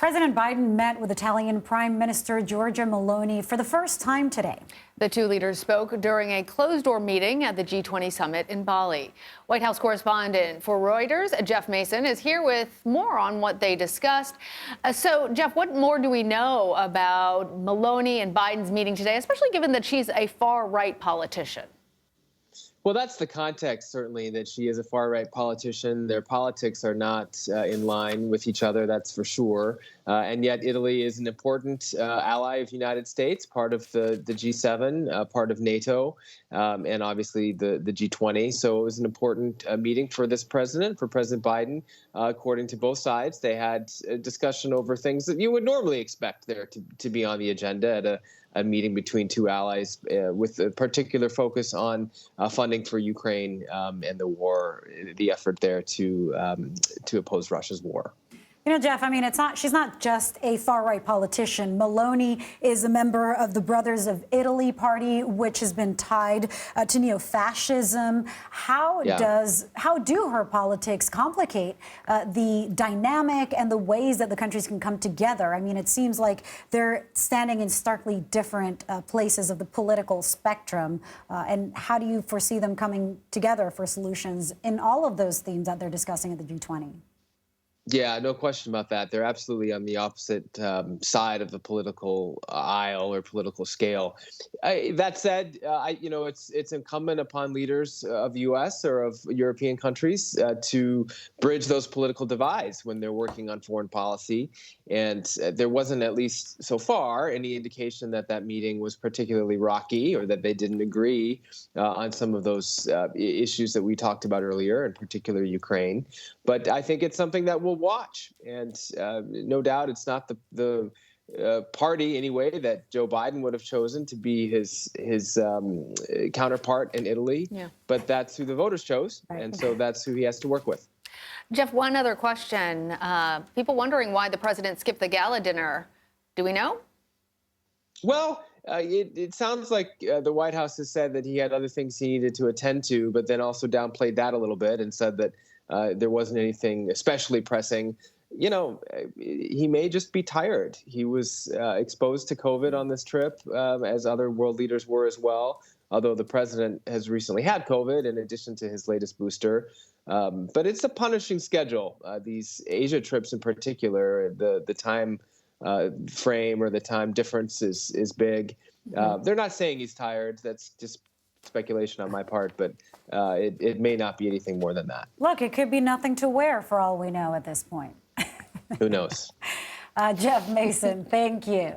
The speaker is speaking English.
President Biden met with Italian Prime Minister Giorgia Meloni for the first time today. The two leaders spoke during a closed-door meeting at the G20 summit in Bali. White House correspondent for Reuters, Jeff Mason, is here with more on what they discussed. So, Jeff, what more do we know about Meloni and Biden's meeting today, especially given that she's a far-right politician? Well, that's the context, certainly, that she is a far-right politician. Their politics are not in line with each other, that's for sure. And yet Italy is an important ally of the United States, part of the G7, part of NATO, and obviously the G20. So it was an important meeting for this president, for President Biden. According to both sides, they had a discussion over things that you would normally expect there to be on the agenda at a meeting between two allies with a particular focus on funding for Ukraine and the war, the effort there to oppose Russia's war. You know, Jeff, I mean, she's not just a far-right politician. Meloni is a member of the Brothers of Italy party, which has been tied to neo-fascism. How do her politics complicate the dynamic and the ways that the countries can come together? I mean, it seems like they're standing in starkly different places of the political spectrum. And how do you foresee them coming together for solutions in all of those themes that they're discussing at the G20? Yeah, no question about that. They're absolutely on the opposite side of the political aisle or political scale. That said, it's incumbent upon leaders of the U.S. or of European countries to bridge those political divides when they're working on foreign policy. And there wasn't, at least so far, any indication that that meeting was particularly rocky or that they didn't agree on some of those issues that we talked about earlier, in particular Ukraine. But I think it's something that we'll watch. And no doubt it's not the party, anyway, that Joe Biden would have chosen to be his counterpart in Italy. Yeah. But that's who the voters chose. Right. And so that's who he has to work with. Jeff, one other question. People wondering why the president skipped the gala dinner. Do we know? Well, it sounds like the White House has said that he had other things he needed to attend to, but then also downplayed that a little bit and said that there wasn't anything especially pressing. You know, he may just be tired. He was exposed to COVID on this trip, as other world leaders were as well, although the president has recently had COVID in addition to his latest booster. But it's a punishing schedule. These Asia trips in particular, the time frame or the time difference is big. They're not saying he's tired. That's just speculation on my part, but it may not be anything more than that. Look, it could be nothing to wear for all we know at this point. Who knows? Jeff Mason, thank you.